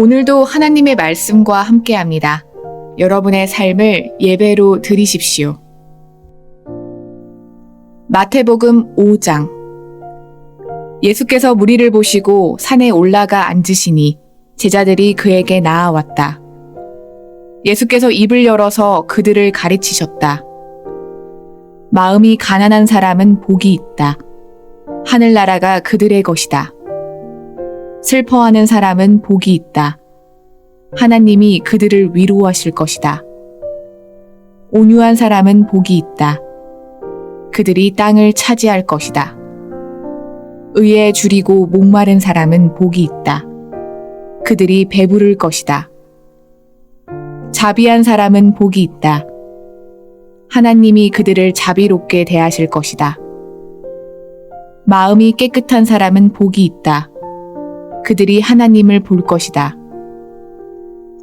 오늘도 하나님의 말씀과 함께합니다. 여러분의 삶을 예배로 드리십시오. 마태복음 5장. 예수께서 무리를 보시고 산에 올라가 앉으시니 제자들이 그에게 나아왔다. 예수께서 입을 열어서 그들을 가르치셨다. 마음이 가난한 사람은 복이 있다. 하늘나라가 그들의 것이다. 슬퍼하는 사람은 복이 있다. 하나님이 그들을 위로하실 것이다. 온유한 사람은 복이 있다. 그들이 땅을 차지할 것이다. 의에 줄이고 목마른 사람은 복이 있다. 그들이 배부를 것이다. 자비한 사람은 복이 있다. 하나님이 그들을 자비롭게 대하실 것이다. 마음이 깨끗한 사람은 복이 있다. 그들이 하나님을 볼 것이다.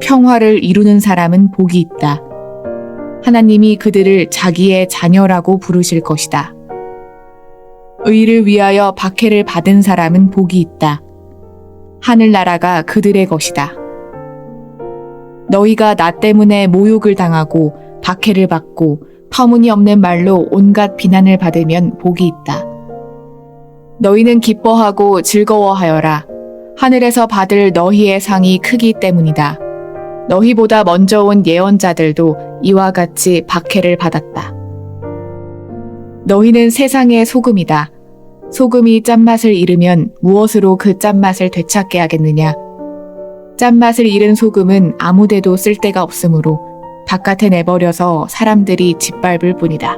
평화를 이루는 사람은 복이 있다. 하나님이 그들을 자기의 자녀라고 부르실 것이다. 의를 위하여 박해를 받은 사람은 복이 있다. 하늘나라가 그들의 것이다. 너희가 나 때문에 모욕을 당하고 박해를 받고 터무니없는 말로 온갖 비난을 받으면 복이 있다. 너희는 기뻐하고 즐거워하여라. 하늘에서 받을 너희의 상이 크기 때문이다. 너희보다 먼저 온 예언자들도 이와 같이 박해를 받았다. 너희는 세상의 소금이다. 소금이 짠맛을 잃으면 무엇으로 그 짠맛을 되찾게 하겠느냐? 짠맛을 잃은 소금은 아무데도 쓸데가 없으므로 바깥에 내버려서 사람들이 짓밟을 뿐이다.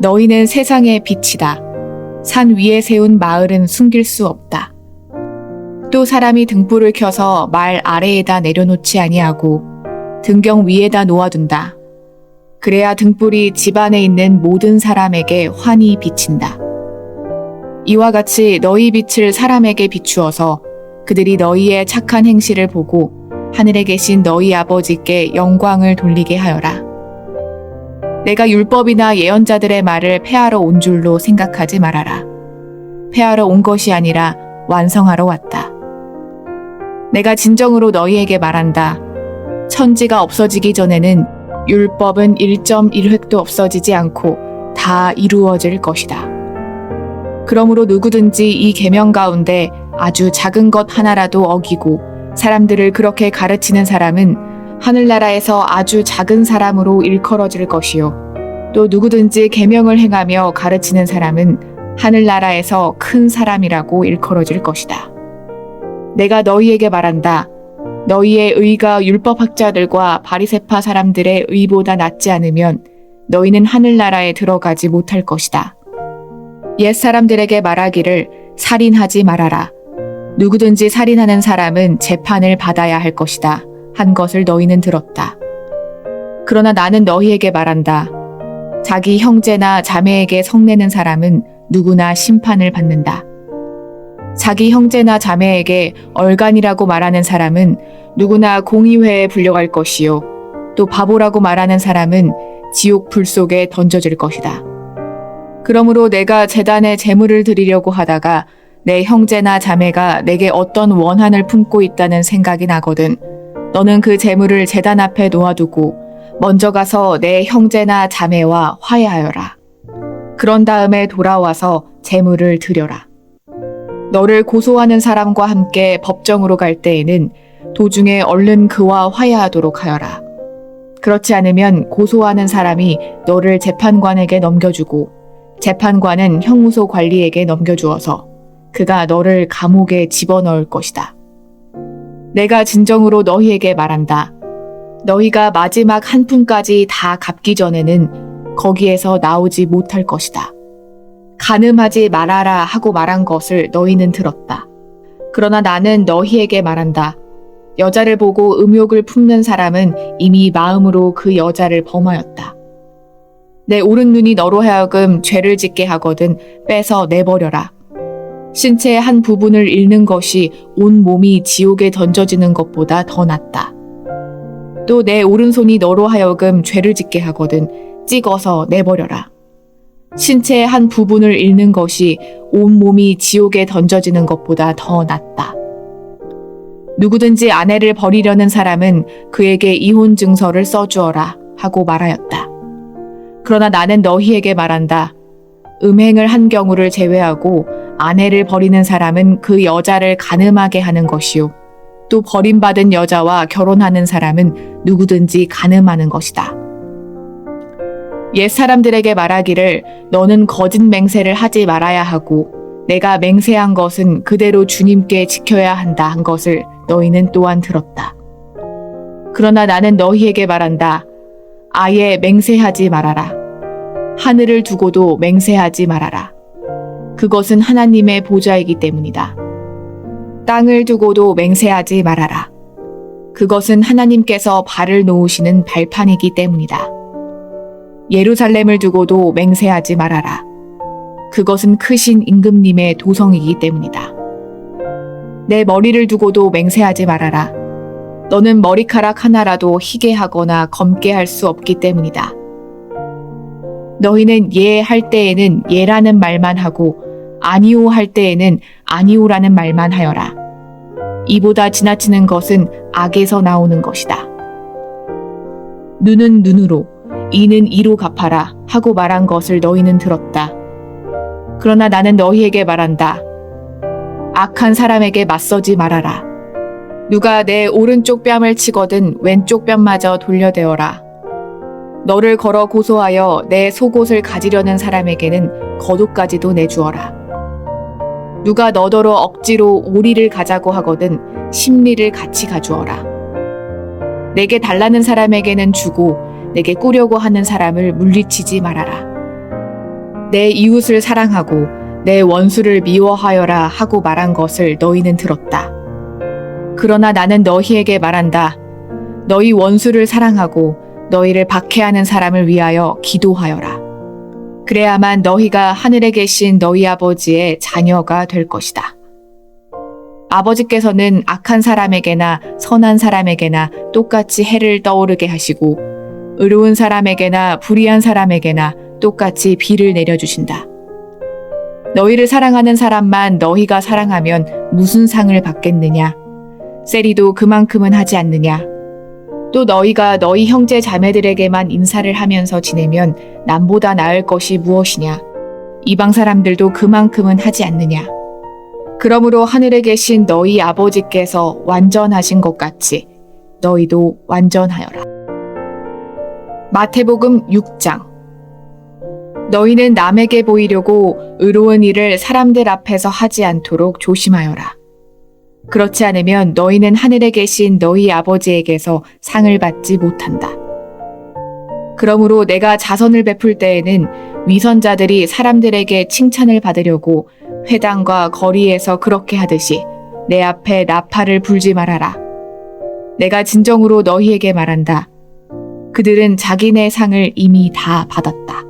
너희는 세상의 빛이다. 산 위에 세운 마을은 숨길 수 없다. 또 사람이 등불을 켜서 말 아래에다 내려놓지 아니하고 등경 위에다 놓아둔다. 그래야 등불이 집 안에 있는 모든 사람에게 환히 비친다. 이와 같이 너희 빛을 사람에게 비추어서 그들이 너희의 착한 행실을 보고 하늘에 계신 너희 아버지께 영광을 돌리게 하여라. 내가 율법이나 예언자들의 말을 폐하러 온 줄로 생각하지 말아라. 폐하러 온 것이 아니라 완성하러 왔다. 내가 진정으로 너희에게 말한다. 천지가 없어지기 전에는 율법은 1.1획도 없어지지 않고 다 이루어질 것이다. 그러므로 누구든지 이 계명 가운데 아주 작은 것 하나라도 어기고 사람들을 그렇게 가르치는 사람은 하늘나라에서 아주 작은 사람으로 일컬어질 것이요. 또 누구든지 계명을 행하며 가르치는 사람은 하늘나라에서 큰 사람이라고 일컬어질 것이다. 내가 너희에게 말한다. 너희의 의가 율법학자들과 바리새파 사람들의 의보다 낫지 않으면 너희는 하늘나라에 들어가지 못할 것이다. 옛 사람들에게 말하기를 살인하지 말아라. 누구든지 살인하는 사람은 재판을 받아야 할 것이다. 한 것을 너희는 들었다. 그러나 나는 너희에게 말한다. 자기 형제나 자매에게 성내는 사람은 누구나 심판을 받는다. 자기 형제나 자매에게 얼간이라고 말하는 사람은 누구나 공의회에 불려갈 것이요. 또 바보라고 말하는 사람은 지옥 불 속에 던져질 것이다. 그러므로 내가 제단에 제물을 드리려고 하다가 내 형제나 자매가 내게 어떤 원한을 품고 있다는 생각이 나거든. 너는 그 제물을 제단 앞에 놓아두고 먼저 가서 내 형제나 자매와 화해하여라. 그런 다음에 돌아와서 제물을 드려라. 너를 고소하는 사람과 함께 법정으로 갈 때에는 도중에 얼른 그와 화해하도록 하여라. 그렇지 않으면 고소하는 사람이 너를 재판관에게 넘겨주고 재판관은 형무소 관리에게 넘겨주어서 그가 너를 감옥에 집어넣을 것이다. 내가 진정으로 너희에게 말한다. 너희가 마지막 한 푼까지 다 갚기 전에는 거기에서 나오지 못할 것이다. 간음하지 말아라 하고 말한 것을 너희는 들었다. 그러나 나는 너희에게 말한다. 여자를 보고 음욕을 품는 사람은 이미 마음으로 그 여자를 범하였다. 내 오른 눈이 너로 하여금 죄를 짓게 하거든 빼서 내버려라. 신체의 한 부분을 잃는 것이 온 몸이 지옥에 던져지는 것보다 더 낫다. 또 내 오른손이 너로 하여금 죄를 짓게 하거든 찍어서 내버려라. 신체의 한 부분을 잃는 것이 온 몸이 지옥에 던져지는 것보다 더 낫다. 누구든지 아내를 버리려는 사람은 그에게 이혼 증서를 써주어라 하고 말하였다. 그러나 나는 너희에게 말한다. 음행을 한 경우를 제외하고 아내를 버리는 사람은 그 여자를 간음하게 하는 것이요. 또 버림받은 여자와 결혼하는 사람은 누구든지 간음하는 것이다. 옛사람들에게 말하기를 너는 거짓 맹세를 하지 말아야 하고 내가 맹세한 것은 그대로 주님께 지켜야 한다 한 것을 너희는 또한 들었다. 그러나 나는 너희에게 말한다. 아예 맹세하지 말아라. 하늘을 두고도 맹세하지 말아라. 그것은 하나님의 보좌이기 때문이다. 땅을 두고도 맹세하지 말아라. 그것은 하나님께서 발을 놓으시는 발판이기 때문이다. 예루살렘을 두고도 맹세하지 말아라. 그것은 크신 임금님의 도성이기 때문이다. 내 머리를 두고도 맹세하지 말아라. 너는 머리카락 하나라도 희게 하거나 검게 할 수 없기 때문이다. 너희는 예 할 때에는 예라는 말만 하고 아니오 할 때에는 아니오라는 말만 하여라. 이보다 지나치는 것은 악에서 나오는 것이다. 눈은 눈으로, 이는 이로 갚아라 하고 말한 것을 너희는 들었다. 그러나 나는 너희에게 말한다. 악한 사람에게 맞서지 말아라. 누가 내 오른쪽 뺨을 치거든 왼쪽 뺨마저 돌려대어라. 너를 걸어 고소하여 내 속옷을 가지려는 사람에게는 겉옷까지도 내주어라. 누가 너더러 억지로 오리를 가자고 하거든 심리를 같이 가주어라. 내게 달라는 사람에게는 주고 내게 꾸려고 하는 사람을 물리치지 말아라. 내 이웃을 사랑하고 내 원수를 미워하여라 하고 말한 것을 너희는 들었다. 그러나 나는 너희에게 말한다. 너희 원수를 사랑하고 너희를 박해하는 사람을 위하여 기도하여라. 그래야만 너희가 하늘에 계신 너희 아버지의 자녀가 될 것이다. 아버지께서는 악한 사람에게나 선한 사람에게나 똑같이 해를 떠오르게 하시고 의로운 사람에게나 불의한 사람에게나 똑같이 비를 내려주신다. 너희를 사랑하는 사람만 너희가 사랑하면 무슨 상을 받겠느냐? 세리도 그만큼은 하지 않느냐? 또 너희가 너희 형제 자매들에게만 인사를 하면서 지내면 남보다 나을 것이 무엇이냐? 이방 사람들도 그만큼은 하지 않느냐? 그러므로 하늘에 계신 너희 아버지께서 완전하신 것 같이 너희도 완전하여라. 마태복음 6장. 너희는 남에게 보이려고 의로운 일을 사람들 앞에서 하지 않도록 조심하여라. 그렇지 않으면 너희는 하늘에 계신 너희 아버지에게서 상을 받지 못한다. 그러므로 내가 자선을 베풀 때에는 위선자들이 사람들에게 칭찬을 받으려고 회당과 거리에서 그렇게 하듯이 내 앞에 나팔을 불지 말아라. 내가 진정으로 너희에게 말한다. 그들은 자기네 상을 이미 다 받았다.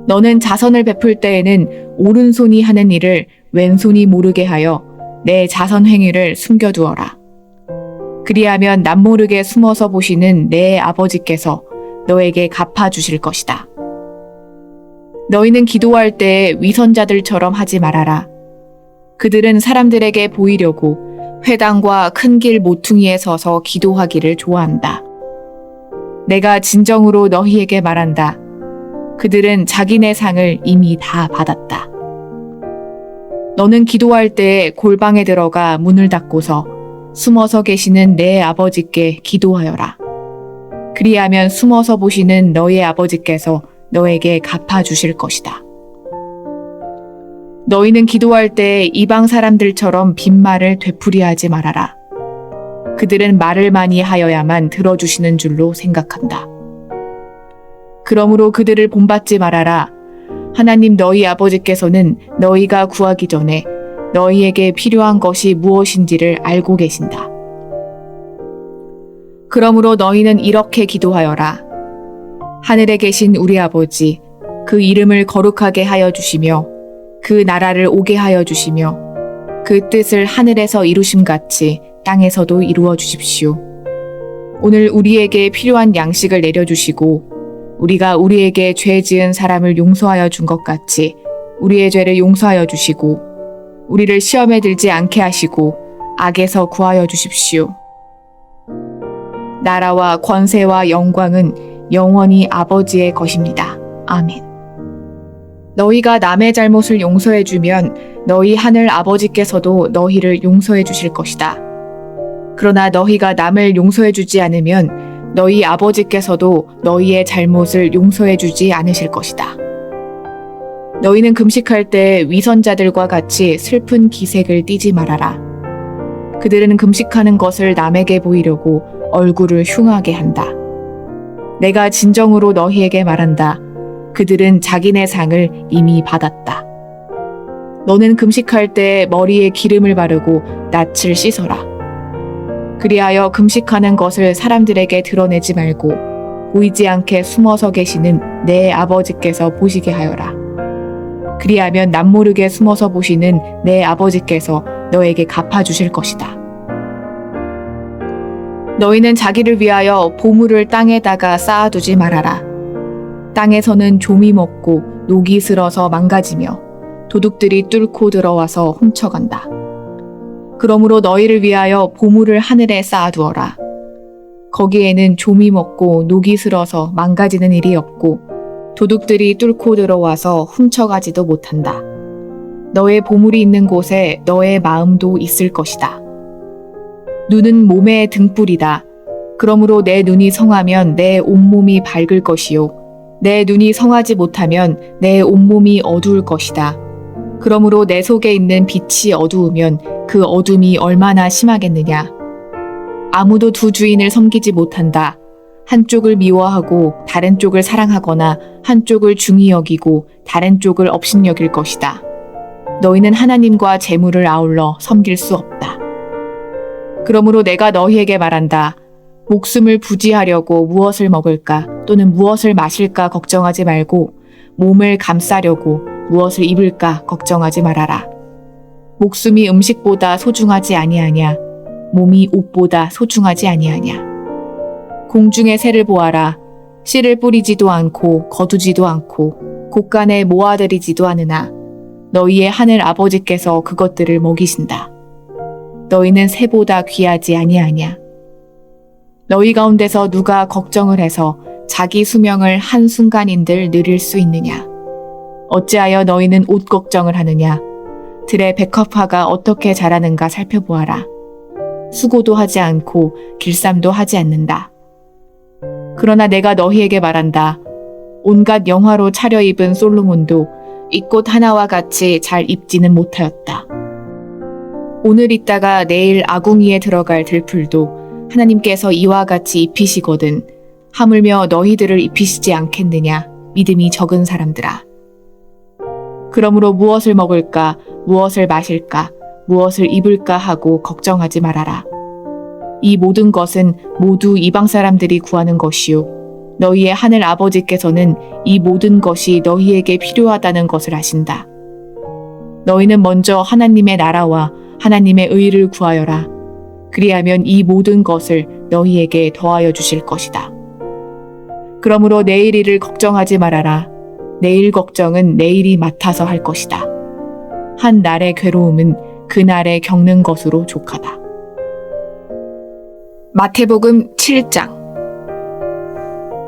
너는 자선을 베풀 때에는 오른손이 하는 일을 왼손이 모르게 하여 내 자선 행위를 숨겨두어라. 그리하면 남모르게 숨어서 보시는 내 아버지께서 너에게 갚아주실 것이다. 너희는 기도할 때에 위선자들처럼 하지 말아라. 그들은 사람들에게 보이려고 회당과 큰 길 모퉁이에 서서 기도하기를 좋아한다. 내가 진정으로 너희에게 말한다. 그들은 자기네 상을 이미 다 받았다. 너는 기도할 때에 골방에 들어가 문을 닫고서 숨어서 계시는 내 아버지께 기도하여라. 그리하면 숨어서 보시는 너의 아버지께서 너에게 갚아주실 것이다. 너희는 기도할 때에 이방 사람들처럼 빈말을 되풀이하지 말아라. 그들은 말을 많이 하여야만 들어주시는 줄로 생각한다. 그러므로 그들을 본받지 말아라. 하나님 너희 아버지께서는 너희가 구하기 전에 너희에게 필요한 것이 무엇인지를 알고 계신다. 그러므로 너희는 이렇게 기도하여라. 하늘에 계신 우리 아버지, 그 이름을 거룩하게 하여 주시며 그 나라를 오게 하여 주시며 그 뜻을 하늘에서 이루심같이 땅에서도 이루어 주십시오. 오늘 우리에게 필요한 양식을 내려주시고 우리가 우리에게 죄 지은 사람을 용서하여 준 것 같이 우리의 죄를 용서하여 주시고 우리를 시험에 들지 않게 하시고 악에서 구하여 주십시오. 나라와 권세와 영광은 영원히 아버지의 것입니다. 아멘. 너희가 남의 잘못을 용서해 주면 너희 하늘 아버지께서도 너희를 용서해 주실 것이다. 그러나 너희가 남을 용서해 주지 않으면 너희 아버지께서도 너희의 잘못을 용서해 주지 않으실 것이다. 너희는 금식할 때 위선자들과 같이 슬픈 기색을 띠지 말아라. 그들은 금식하는 것을 남에게 보이려고 얼굴을 흉하게 한다. 내가 진정으로 너희에게 말한다. 그들은 자기네 상을 이미 받았다. 너는 금식할 때 머리에 기름을 바르고 낯을 씻어라. 그리하여 금식하는 것을 사람들에게 드러내지 말고 보이지 않게 숨어서 계시는 내 아버지께서 보시게 하여라. 그리하면 남모르게 숨어서 보시는 내 아버지께서 너에게 갚아주실 것이다. 너희는 자기를 위하여 보물을 땅에다가 쌓아두지 말아라. 땅에서는 좀이 먹고 녹이 슬어서 망가지며 도둑들이 뚫고 들어와서 훔쳐간다. 그러므로 너희를 위하여 보물을 하늘에 쌓아두어라. 거기에는 좀이 먹고 녹이 슬어서 망가지는 일이 없고 도둑들이 뚫고 들어와서 훔쳐가지도 못한다. 너의 보물이 있는 곳에 너의 마음도 있을 것이다. 눈은 몸의 등불이다. 그러므로 내 눈이 성하면 내 온몸이 밝을 것이요. 내 눈이 성하지 못하면 내 온몸이 어두울 것이다. 그러므로 내 속에 있는 빛이 어두우면 그 어둠이 얼마나 심하겠느냐. 아무도 두 주인을 섬기지 못한다. 한쪽을 미워하고 다른 쪽을 사랑하거나 한쪽을 중히 여기고 다른 쪽을 업신여길 것이다. 너희는 하나님과 재물을 아울러 섬길 수 없다. 그러므로 내가 너희에게 말한다. 목숨을 부지하려고 무엇을 먹을까 또는 무엇을 마실까 걱정하지 말고 몸을 감싸려고 무엇을 입을까 걱정하지 말아라. 목숨이 음식보다 소중하지 아니하냐. 몸이 옷보다 소중하지 아니하냐. 공중의 새를 보아라. 씨를 뿌리지도 않고 거두지도 않고 곳간에 모아들이지도 않으나 너희의 하늘 아버지께서 그것들을 먹이신다. 너희는 새보다 귀하지 아니하냐. 너희 가운데서 누가 걱정을 해서 자기 수명을 한순간인들 누릴 수 있느냐. 어찌하여 너희는 옷 걱정을 하느냐. 들의 백합화가 어떻게 자라는가 살펴보아라. 수고도 하지 않고 길쌈도 하지 않는다. 그러나 내가 너희에게 말한다. 온갖 영화로 차려입은 솔로몬도 이 꽃 하나와 같이 잘 입지는 못하였다. 오늘 있다가 내일 아궁이에 들어갈 들풀도 하나님께서 이와 같이 입히시거든 하물며 너희들을 입히시지 않겠느냐. 믿음이 적은 사람들아. 그러므로 무엇을 먹을까, 무엇을 마실까, 무엇을 입을까 하고 걱정하지 말아라. 이 모든 것은 모두 이방 사람들이 구하는 것이요. 너희의 하늘 아버지께서는 이 모든 것이 너희에게 필요하다는 것을 아신다. 너희는 먼저 하나님의 나라와 하나님의 의를 구하여라. 그리하면 이 모든 것을 너희에게 더하여 주실 것이다. 그러므로 내일 일을 걱정하지 말아라. 내일 걱정은 내일이 맡아서 할 것이다. 한 날의 괴로움은 그날에 겪는 것으로 족하다. 마태복음 7장.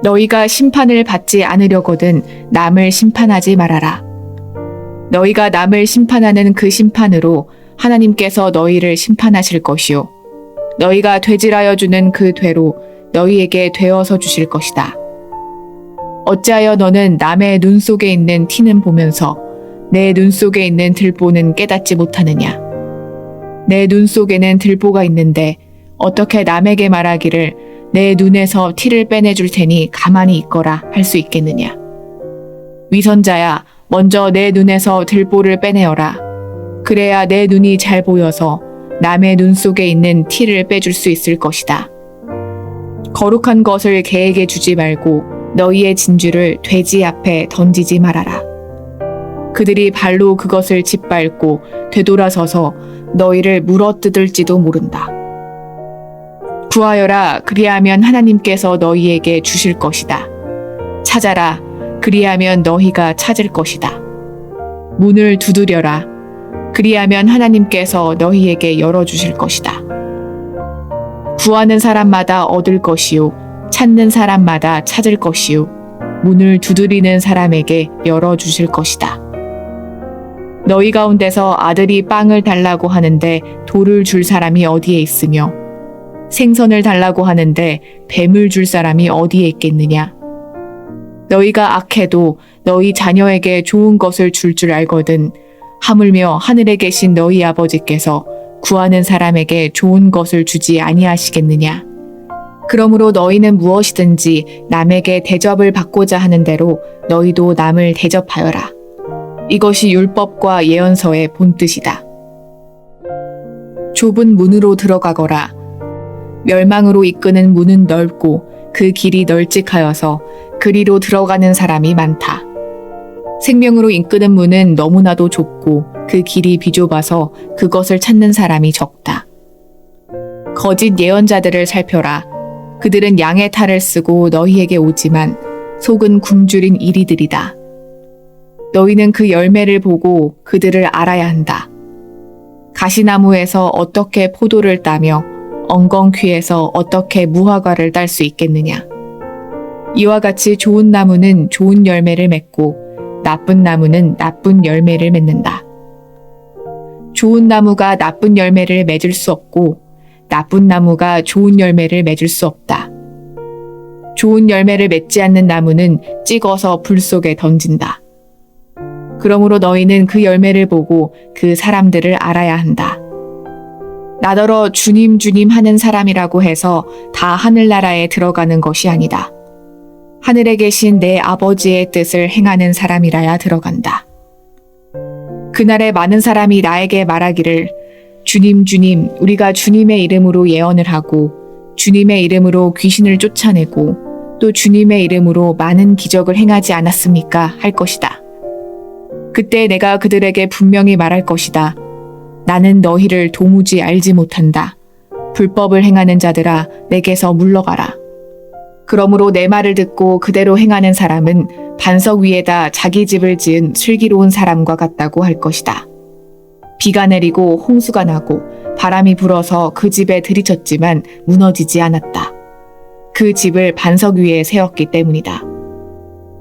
너희가 심판을 받지 않으려거든 남을 심판하지 말아라. 너희가 남을 심판하는 그 심판으로 하나님께서 너희를 심판하실 것이요. 너희가 되질하여 주는 그 되로 너희에게 되어서 주실 것이다. 어찌하여 너는 남의 눈 속에 있는 티는 보면서 내 눈 속에 있는 들보는 깨닫지 못하느냐. 내 눈 속에는 들보가 있는데 어떻게 남에게 말하기를 내 눈에서 티를 빼내줄 테니 가만히 있거라 할 수 있겠느냐. 위선자야, 먼저 내 눈에서 들보를 빼내어라. 그래야 내 눈이 잘 보여서 남의 눈 속에 있는 티를 빼줄 수 있을 것이다. 거룩한 것을 개에게 주지 말고 너희의 진주를 돼지 앞에 던지지 말아라. 그들이 발로 그것을 짓밟고 되돌아서서 너희를 물어뜯을지도 모른다. 구하여라. 그리하면 하나님께서 너희에게 주실 것이다. 찾아라. 그리하면 너희가 찾을 것이다. 문을 두드려라. 그리하면 하나님께서 너희에게 열어주실 것이다. 구하는 사람마다 얻을 것이요 찾는 사람마다 찾을 것이요 문을 두드리는 사람에게 열어주실 것이다. 너희 가운데서 아들이 빵을 달라고 하는데 돌을 줄 사람이 어디에 있으며 생선을 달라고 하는데 뱀을 줄 사람이 어디에 있겠느냐? 너희가 악해도 너희 자녀에게 좋은 것을 줄 알거든 하물며 하늘에 계신 너희 아버지께서 구하는 사람에게 좋은 것을 주지 아니하시겠느냐? 그러므로 너희는 무엇이든지 남에게 대접을 받고자 하는 대로 너희도 남을 대접하여라. 이것이 율법과 예언서의 본뜻이다. 좁은 문으로 들어가거라. 멸망으로 이끄는 문은 넓고 그 길이 널찍하여서 그리로 들어가는 사람이 많다. 생명으로 이끄는 문은 너무나도 좁고 그 길이 비좁아서 그것을 찾는 사람이 적다. 거짓 예언자들을 살펴라. 그들은 양의 탈을 쓰고 너희에게 오지만 속은 굶주린 이리들이다. 너희는 그 열매를 보고 그들을 알아야 한다. 가시나무에서 어떻게 포도를 따며 엉겅퀴에서 어떻게 무화과를 딸 수 있겠느냐. 이와 같이 좋은 나무는 좋은 열매를 맺고 나쁜 나무는 나쁜 열매를 맺는다. 좋은 나무가 나쁜 열매를 맺을 수 없고 나쁜 나무가 좋은 열매를 맺을 수 없다. 좋은 열매를 맺지 않는 나무는 찍어서 불 속에 던진다. 그러므로 너희는 그 열매를 보고 그 사람들을 알아야 한다. 나더러 주님 주님 하는 사람이라고 해서 다 하늘나라에 들어가는 것이 아니다. 하늘에 계신 내 아버지의 뜻을 행하는 사람이라야 들어간다. 그날에 많은 사람이 나에게 말하기를 주님 주님 우리가 주님의 이름으로 예언을 하고 주님의 이름으로 귀신을 쫓아내고 또 주님의 이름으로 많은 기적을 행하지 않았습니까? 할 것이다. 그때 내가 그들에게 분명히 말할 것이다. 나는 너희를 도무지 알지 못한다. 불법을 행하는 자들아 내게서 물러가라. 그러므로 내 말을 듣고 그대로 행하는 사람은 반석 위에다 자기 집을 지은 슬기로운 사람과 같다고 할 것이다. 비가 내리고 홍수가 나고 바람이 불어서 그 집에 들이쳤지만 무너지지 않았다. 그 집을 반석 위에 세웠기 때문이다.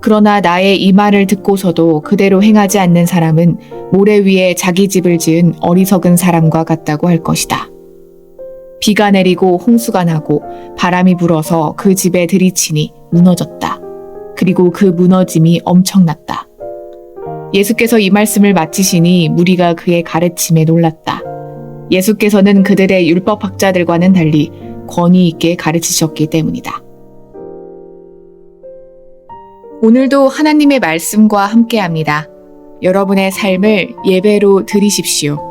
그러나 나의 이 말을 듣고서도 그대로 행하지 않는 사람은 모래 위에 자기 집을 지은 어리석은 사람과 같다고 할 것이다. 비가 내리고 홍수가 나고 바람이 불어서 그 집에 들이치니 무너졌다. 그리고 그 무너짐이 엄청났다. 예수께서 이 말씀을 마치시니 무리가 그의 가르침에 놀랐다. 예수께서는 그들의 율법학자들과는 달리 권위 있게 가르치셨기 때문이다. 오늘도 하나님의 말씀과 함께합니다. 여러분의 삶을 예배로 드리십시오.